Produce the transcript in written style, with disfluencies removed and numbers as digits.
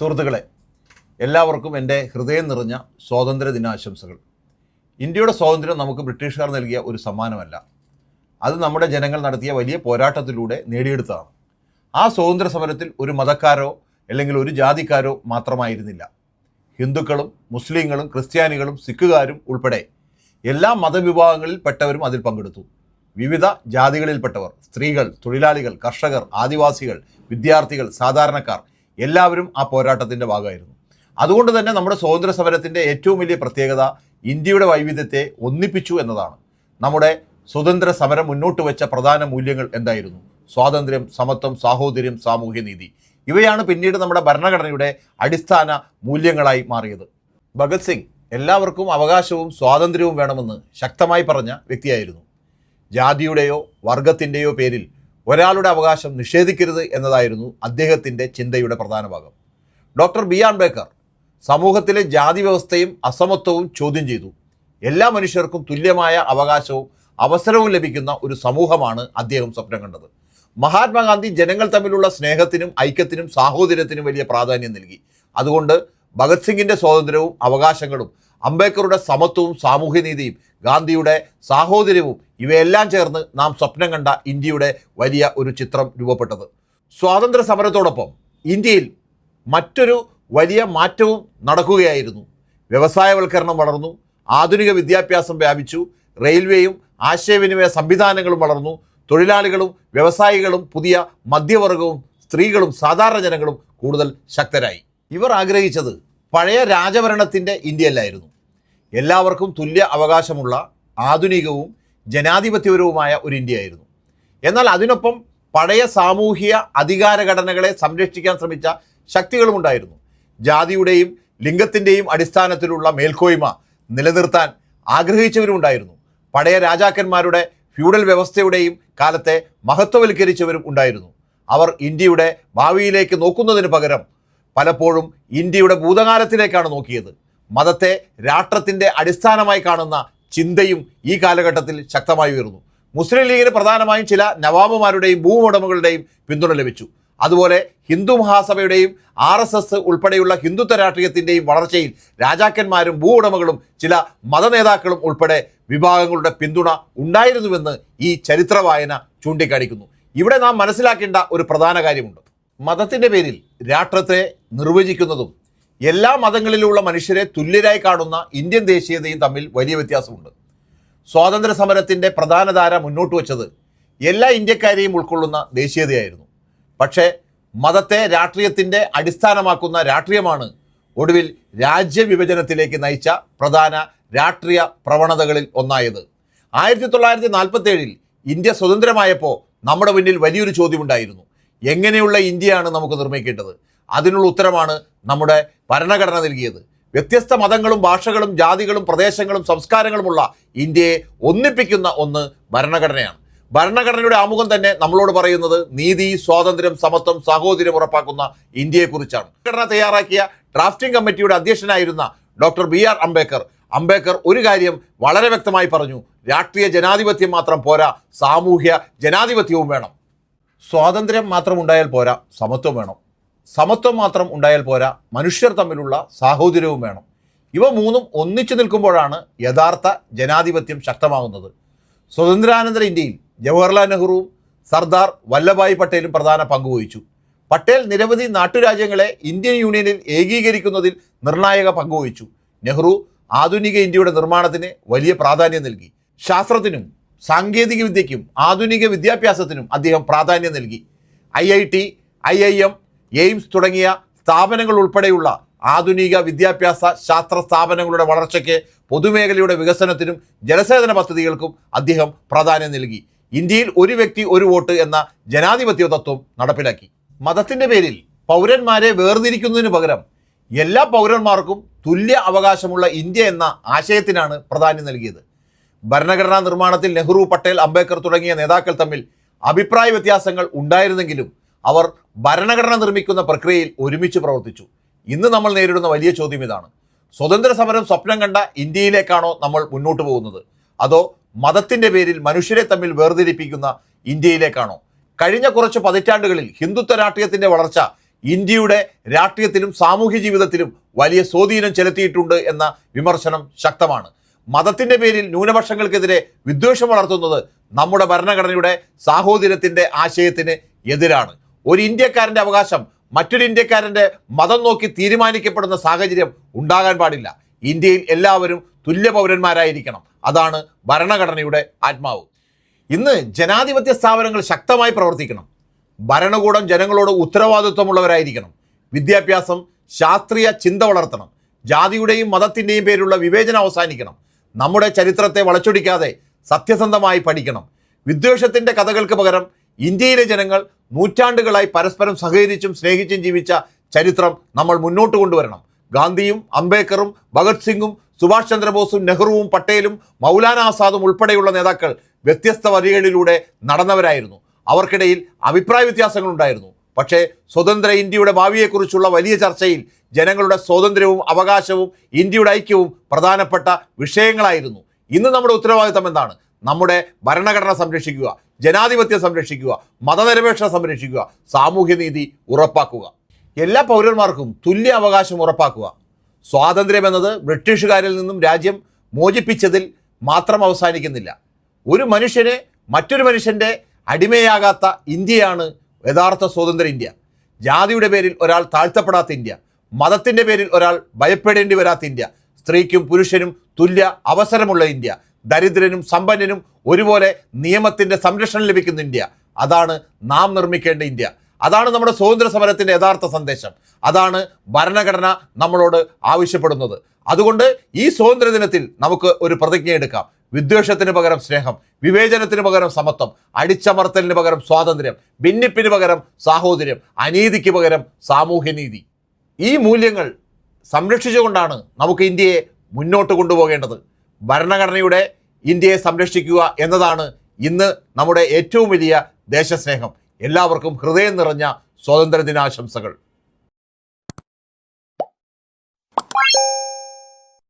സുഹൃത്തുക്കളെ, എല്ലാവർക്കും എൻ്റെ ഹൃദയം നിറഞ്ഞ സ്വാതന്ത്ര്യ ദിനാശംസകൾ. ഇന്ത്യയുടെ സ്വാതന്ത്ര്യം നമുക്ക് ബ്രിട്ടീഷുകാർ നൽകിയ ഒരു സമ്മാനമല്ല, അത് നമ്മുടെ ജനങ്ങൾ നടത്തിയ വലിയ പോരാട്ടത്തിലൂടെ നേടിയെടുത്തതാണ്. ആ സ്വാതന്ത്ര്യ സമരത്തിൽ ഒരു മതക്കാരോ അല്ലെങ്കിൽ ഒരു ജാതിക്കാരോ മാത്രമായിരുന്നില്ല. ഹിന്ദുക്കളും മുസ്ലിങ്ങളും ക്രിസ്ത്യാനികളും സിഖുകാരും ഉൾപ്പെടെ എല്ലാ മതവിഭാഗങ്ങളിൽ പെട്ടവരും അതിൽ പങ്കെടുത്തു. വിവിധ ജാതികളിൽപ്പെട്ടവർ, സ്ത്രീകൾ, തൊഴിലാളികൾ, കർഷകർ, ആദിവാസികൾ, വിദ്യാർത്ഥികൾ, സാധാരണക്കാർ എല്ലാവരും ആ പോരാട്ടത്തിൻ്റെ ഭാഗമായിരുന്നു. അതുകൊണ്ട് തന്നെ നമ്മുടെ സ്വാതന്ത്ര്യ സമരത്തിൻ്റെ ഏറ്റവും വലിയ പ്രത്യേകത ഇന്ത്യയുടെ വൈവിധ്യത്തെ ഒന്നിപ്പിച്ചു എന്നതാണ്. നമ്മുടെ സ്വതന്ത്ര സമരം മുന്നോട്ട് വെച്ച പ്രധാന മൂല്യങ്ങൾ എന്തായിരുന്നു? സ്വാതന്ത്ര്യം, സമത്വം, സാഹോദര്യം, സാമൂഹ്യനീതി. ഇവയാണ് പിന്നീട് നമ്മുടെ ഭരണഘടനയുടെ അടിസ്ഥാന മൂല്യങ്ങളായി മാറിയത്. ഭഗത് സിംഗ് എല്ലാവർക്കും അവകാശവും സ്വാതന്ത്ര്യവും വേണമെന്ന് ശക്തമായി പറഞ്ഞ വ്യക്തിയായിരുന്നു. ജാതിയുടെയോ വർഗത്തിൻ്റെയോ പേരിൽ ഒരാളുടെ അവകാശം നിഷേധിക്കരുത് എന്നതായിരുന്നു അദ്ദേഹത്തിൻ്റെ ചിന്തയുടെ പ്രധാന ഭാഗം. ഡോക്ടർ ബി ആർ അംബേദ്കർ സമൂഹത്തിലെ ജാതി വ്യവസ്ഥയും അസമത്വവും ചോദ്യം ചെയ്തു. എല്ലാ മനുഷ്യർക്കും തുല്യമായ അവകാശവും അവസരവും ലഭിക്കുന്ന ഒരു സമൂഹമാണ് അദ്ദേഹം സ്വപ്നം കണ്ടത്. മഹാത്മാഗാന്ധി ജനങ്ങൾ തമ്മിലുള്ള സ്നേഹത്തിനും ഐക്യത്തിനും സാഹോദര്യത്തിനും വലിയ പ്രാധാന്യം നൽകി. അതുകൊണ്ട് ഭഗത് സിംഗിൻ്റെ സ്വാതന്ത്ര്യവും അവകാശങ്ങളും, അംബേദ്കറുടെ സമത്വവും സാമൂഹ്യനീതിയും, ഗാന്ധിയുടെ സാഹോദര്യവും ഇവയെല്ലാം ചേർന്ന് നാം സ്വപ്നം കണ്ട ഇന്ത്യയുടെ വലിയ ഒരു ചിത്രം രൂപപ്പെട്ടത്. സ്വാതന്ത്ര്യ സമരത്തോടൊപ്പം ഇന്ത്യയിൽ മറ്റൊരു വലിയ മാറ്റവും നടക്കുകയായിരുന്നു. വ്യവസായവൽക്കരണം വളർന്നു, ആധുനിക വിദ്യാഭ്യാസം വ്യാപിച്ചു, റെയിൽവേയും ആശയവിനിമയ സംവിധാനങ്ങളും വളർന്നു, തൊഴിലാളികളും വ്യവസായികളും പുതിയ മധ്യവർഗവും സ്ത്രീകളും സാധാരണ ജനങ്ങളും കൂടുതൽ ശക്തരായി. ഇവർ ആഗ്രഹിച്ചത് പഴയ രാജഭരണത്തിൻ്റെ ഇന്ത്യയല്ലായിരുന്നു, എല്ലാവർക്കും തുല്യ അവകാശമുള്ള ആധുനികവും ജനാധിപത്യപരവുമായ ഒരു ഇന്ത്യയായിരുന്നു. എന്നാൽ അതിനൊപ്പം പഴയ സാമൂഹിക അധികാരഘടനകളെ സംരക്ഷിക്കാൻ ശ്രമിച്ച ശക്തികളുമുണ്ടായിരുന്നു. ജാതിയുടെയും ലിംഗത്തിൻ്റെയും അടിസ്ഥാനത്തിലുള്ള മേൽക്കോയ്മ നിലനിർത്താൻ ആഗ്രഹിച്ചവരുമുണ്ടായിരുന്നു. പഴയ രാജാക്കന്മാരുടെ ഫ്യൂഡൽ വ്യവസ്ഥയുടെയും കാലത്തെ മഹത്വവൽക്കരിച്ചവരും ഉണ്ടായിരുന്നു. അവർ ഇന്ത്യയുടെ ഭാവിയിലേക്ക് നോക്കുന്നതിന് പകരം പലപ്പോഴും ഇന്ത്യയുടെ ഭൂതകാലത്തിലേക്കാണ് നോക്കിയത്. മതത്തെ രാഷ്ട്രത്തിൻ്റെ അടിസ്ഥാനമായി കാണുന്ന ചിന്തയും ഈ കാലഘട്ടത്തിൽ ശക്തമായി ഉയർന്നു. മുസ്ലിം ലീഗിന് പ്രധാനമായും ചില നവാബുമാരുടെയും ഭൂവുടമകളുടെയും പിന്തുണ ലഭിച്ചു. അതുപോലെ ഹിന്ദു മഹാസഭയുടെയും RSS ഉൾപ്പെടെയുള്ള ഹിന്ദുത്വ രാഷ്ട്രീയത്തിൻ്റെയും വളർച്ചയിൽ രാജാക്കന്മാരും ഭൂവുടമകളും ചില മതനേതാക്കളും ഉൾപ്പെടെ വിഭാഗങ്ങളുടെ പിന്തുണ ഉണ്ടായിരുന്നുവെന്ന് ഈ ചരിത്ര വായന ചൂണ്ടിക്കാണിക്കുന്നു. ഇവിടെ നാം മനസ്സിലാക്കേണ്ട ഒരു പ്രധാന കാര്യമുണ്ട്. മതത്തിൻ്റെ പേരിൽ രാഷ്ട്രത്തെ നിർവചിക്കുന്നതും എല്ലാ മതങ്ങളിലുള്ള മനുഷ്യരെ തുല്യരായി കാണുന്ന ഇന്ത്യൻ ദേശീയതയും തമ്മിൽ വലിയ വ്യത്യാസമുണ്ട്. സ്വാതന്ത്ര്യ സമരത്തിൻ്റെ പ്രധാന ധാര മുന്നോട്ട് വച്ചത് എല്ലാ ഇന്ത്യക്കാരെയും ഉൾക്കൊള്ളുന്ന ദേശീയതയായിരുന്നു. പക്ഷേ മതത്തെ രാഷ്ട്രീയത്തിൻ്റെ അടിസ്ഥാനമാക്കുന്ന രാഷ്ട്രീയമാണ് ഒടുവിൽ രാജ്യവിഭജനത്തിലേക്ക് നയിച്ച പ്രധാന രാഷ്ട്രീയ പ്രവണതകളിൽ ഒന്നായത്. 1947 ഇന്ത്യ സ്വതന്ത്രമായപ്പോൾ നമ്മുടെ മുന്നിൽ വലിയൊരു ചോദ്യമുണ്ടായിരുന്നു. എങ്ങനെയുള്ള ഇന്ത്യയാണ് നമുക്ക് നിർമ്മിക്കേണ്ടത്? അതിനുള്ള ഉത്തരമാണ് നമ്മുടെ ഭരണഘടന നൽകിയത്. വ്യത്യസ്ത മതങ്ങളും ഭാഷകളും ജാതികളും പ്രദേശങ്ങളും സംസ്കാരങ്ങളുമുള്ള ഇന്ത്യയെ ഒന്നിപ്പിക്കുന്ന ഒന്ന് ഭരണഘടനയാണ്. ഭരണഘടനയുടെ ആമുഖം തന്നെ നമ്മളോട് പറയുന്നത് നീതി, സ്വാതന്ത്ര്യം, സമത്വം, സാഹോദര്യം ഉറപ്പാക്കുന്ന ഇന്ത്യയെക്കുറിച്ചാണ്. ഭരണഘടന തയ്യാറാക്കിയ ഡ്രാഫ്റ്റിംഗ് കമ്മിറ്റിയുടെ അധ്യക്ഷനായിരുന്ന ഡോക്ടർ ബി ആർ അംബേദ്കർ ഒരു കാര്യം വളരെ വ്യക്തമായി പറഞ്ഞു: രാഷ്ട്രീയ ജനാധിപത്യം മാത്രം പോരാ, സാമൂഹ്യ ജനാധിപത്യവും വേണം. സ്വാതന്ത്ര്യം മാത്രം ഉണ്ടായാൽ പോരാ, സമത്വം വേണം. സമത്വം മാത്രം ഉണ്ടായാൽ പോരാ, മനുഷ്യർ തമ്മിലുള്ള സാഹോദര്യവും വേണം. ഇവ മൂന്നും ഒന്നിച്ചു നിൽക്കുമ്പോഴാണ് യഥാർത്ഥ ജനാധിപത്യം ശക്തമാകുന്നത്. സ്വതന്ത്രാനന്തര ഇന്ത്യയിൽ ജവഹർലാൽ നെഹ്റുവും സർദാർ വല്ലഭായ് പട്ടേലും പ്രധാന പങ്കുവഹിച്ചു. പട്ടേൽ നിരവധി നാട്ടുരാജ്യങ്ങളെ ഇന്ത്യൻ യൂണിയനിൽ ഏകീകരിക്കുന്നതിൽ നിർണായക പങ്കുവഹിച്ചു. നെഹ്റു ആധുനിക ഇന്ത്യയുടെ നിർമ്മാണത്തിന് വലിയ പ്രാധാന്യം നൽകി. ശാസ്ത്രത്തിനും സാങ്കേതിക വിദ്യയ്ക്കും ആധുനിക വിദ്യാഭ്യാസത്തിനും അദ്ദേഹം പ്രാധാന്യം നൽകി. IIT, IIM, എയിംസ് തുടങ്ങിയ സ്ഥാപനങ്ങൾ ഉൾപ്പെടെയുള്ള ആധുനിക വിദ്യാഭ്യാസ ശാസ്ത്ര സ്ഥാപനങ്ങളുടെ വളർച്ചയ്ക്ക്, പൊതുമേഖലയുടെ വികസനത്തിനും ജലസേചന പദ്ധതികൾക്കും അദ്ദേഹം പ്രാധാന്യം നൽകി. ഇന്ത്യയിൽ ഒരു വ്യക്തി ഒരു വോട്ട് എന്ന ജനാധിപത്യ തത്വം നടപ്പിലാക്കി. മതത്തിൻ്റെ പേരിൽ പൗരന്മാരെ വേർതിരിക്കുന്നതിന് പകരം എല്ലാ പൗരന്മാർക്കും തുല്യ അവകാശമുള്ള ഇന്ത്യ എന്ന ആശയത്തിനാണ് പ്രാധാന്യം നൽകിയത്. ഭരണഘടനാ നിർമ്മാണത്തിൽ നെഹ്റു, പട്ടേൽ, അംബേദ്കർ തുടങ്ങിയ നേതാക്കൾ തമ്മിൽ അഭിപ്രായ വ്യത്യാസങ്ങൾ ഉണ്ടായിരുന്നെങ്കിലും അവർ ഭരണഘടന നിർമ്മിക്കുന്ന പ്രക്രിയയിൽ ഒരുമിച്ച് പ്രവർത്തിച്ചു. ഇന്ന് നമ്മൾ നേരിടുന്ന വലിയ ചോദ്യം ഇതാണ്: സ്വതന്ത്ര സമരം സ്വപ്നം കണ്ട ഇന്ത്യയിലേക്കാണോ നമ്മൾ മുന്നോട്ട് പോകുന്നത്? അതോ മതത്തിൻ്റെ പേരിൽ മനുഷ്യരെ തമ്മിൽ വേർതിരിപ്പിക്കുന്ന ഇന്ത്യയിലേക്കാണോ? കഴിഞ്ഞ കുറച്ച് പതിറ്റാണ്ടുകളിൽ ഹിന്ദുത്വ രാഷ്ട്രീയത്തിൻ്റെ വളർച്ച ഇന്ത്യയുടെ രാഷ്ട്രീയത്തിലും സാമൂഹ്യ ജീവിതത്തിലും വലിയ സ്വാധീനം ചെലുത്തിയിട്ടുണ്ട് എന്ന വിമർശനം ശക്തമാണ്. മതത്തിന്റെ പേരിൽ ന്യൂനപക്ഷങ്ങൾക്കെതിരെ വിദ്വേഷം വളർത്തുന്നത് നമ്മുടെ ഭരണഘടനയുടെ സാഹോദര്യത്തിന്റെ ആശയത്തിന് എതിരാണ്. ഒരു ഇന്ത്യക്കാരന്റെ അവകാശം മറ്റൊരു ഇന്ത്യക്കാരന്റെ മതം നോക്കി തീരുമാനിക്കപ്പെടുന്ന സാഹചര്യം ഉണ്ടാകാൻ പാടില്ല. ഇന്ത്യയിൽ എല്ലാവരും തുല്യ പൗരന്മാരായിരിക്കണം. അതാണ് ഭരണഘടനയുടെ ആത്മാവ്. ഇന്ന് ജനാധിപത്യ സ്ഥാപനങ്ങൾ ശക്തമായി പ്രവർത്തിക്കണം. ഭരണകൂടം ജനങ്ങളോട് ഉത്തരവാദിത്വമുള്ളവരായിരിക്കണം. വിദ്യാഭ്യാസം ശാസ്ത്രീയ ചിന്ത വളർത്തണം. ജാതിയുടെയും മതത്തിൻ്റെയും പേരിലുള്ള വിവേചനം അവസാനിക്കണം. നമ്മുടെ ചരിത്രത്തെ വളച്ചൊടിക്കാതെ സത്യസന്ധമായി പഠിക്കണം. വിദ്വേഷത്തിൻ്റെ കഥകൾക്ക് പകരം ഇന്ത്യയിലെ ജനങ്ങൾ നൂറ്റാണ്ടുകളായി പരസ്പരം സഹകരിച്ചും സ്നേഹിച്ചും ജീവിച്ച ചരിത്രം നമ്മൾ മുന്നോട്ട് കൊണ്ടുവരണം. ഗാന്ധിയും അംബേദ്കറും ഭഗത് സിംഗും സുഭാഷ് ചന്ദ്രബോസും നെഹ്റുവും പട്ടേലും മൗലാന ആസാദും ഉൾപ്പെടെയുള്ള നേതാക്കൾ വ്യത്യസ്ത വഴികളിലൂടെ നടന്നവരായിരുന്നു. അവർക്കിടയിൽ അഭിപ്രായ വ്യത്യാസങ്ങളുണ്ടായിരുന്നു. പക്ഷേ സ്വതന്ത്ര ഇന്ത്യയുടെ ഭാവിയെക്കുറിച്ചുള്ള വലിയ ചർച്ചയിൽ ജനങ്ങളുടെ സ്വാതന്ത്ര്യവും അവകാശവും ഇന്ത്യയുടെ ഐക്യവും പ്രധാനപ്പെട്ട വിഷയങ്ങളായിരുന്നു. ഇന്ന് നമ്മുടെ ഉത്തരവാദിത്തം എന്താണ്? നമ്മുടെ ഭരണഘടന സംരക്ഷിക്കുക, ജനാധിപത്യം സംരക്ഷിക്കുക, മതനിരപേക്ഷത സംരക്ഷിക്കുക, സാമൂഹ്യനീതി ഉറപ്പാക്കുക, എല്ലാ പൗരന്മാർക്കും തുല്യ അവകാശം ഉറപ്പാക്കുക. സ്വാതന്ത്ര്യം എന്നത് ബ്രിട്ടീഷുകാരിൽ നിന്നും രാജ്യം മോചിപ്പിച്ചതിൽ മാത്രം അവസാനിക്കുന്നില്ല. ഒരു മനുഷ്യനെ മറ്റൊരു മനുഷ്യൻ്റെ അടിമയാകാത്ത ഇന്ത്യയാണ് യഥാർത്ഥ സ്വതന്ത്ര ഇന്ത്യ. ജാതിയുടെ പേരിൽ ഒരാൾ താഴ്ത്തപ്പെടാത്ത ഇന്ത്യ, മതത്തിൻ്റെ പേരിൽ ഒരാൾ ഭയപ്പെടേണ്ടി വരാത്ത ഇന്ത്യ, സ്ത്രീക്കും പുരുഷനും തുല്യ അവസരമുള്ള ഇന്ത്യ, ദരിദ്രനും സമ്പന്നനും ഒരുപോലെ നിയമത്തിൻ്റെ സംരക്ഷണം ലഭിക്കുന്ന ഇന്ത്യ. അതാണ് നാം നിർമ്മിക്കേണ്ട ഇന്ത്യ. അതാണ് നമ്മുടെ സ്വാതന്ത്ര്യ സമരത്തിൻ്റെ യഥാർത്ഥ സന്ദേശം. അതാണ് ഭരണഘടന നമ്മളോട് ആവശ്യപ്പെടുന്നത്. അതുകൊണ്ട് ഈ സ്വാതന്ത്ര്യ ദിനത്തിൽ നമുക്ക് ഒരു പ്രതിജ്ഞ എടുക്കാം. വിദ്വേഷത്തിന് പകരം സ്നേഹം, വിവേചനത്തിന് പകരം സമത്വം, അടിച്ചമർത്തലിന് പകരം സ്വാതന്ത്ര്യം, ഭിന്നിപ്പിന് പകരം സാഹോദര്യം, അനീതിക്ക് പകരം സാമൂഹ്യനീതി. ഈ മൂല്യങ്ങൾ സംരക്ഷിച്ചുകൊണ്ടാണ് നമുക്ക് ഇന്ത്യയെ മുന്നോട്ട് കൊണ്ടുപോകേണ്ടത്. ഭരണഘടനയുടെ ഇന്ത്യയെ സംരക്ഷിക്കുക എന്നതാണ് ഇന്ന് നമ്മുടെ ഏറ്റവും വലിയ ദേശസ്നേഹം. എല്ലാവർക്കും ഹൃദയം നിറഞ്ഞ സ്വാതന്ത്ര്യ ദിനാശംസകൾ.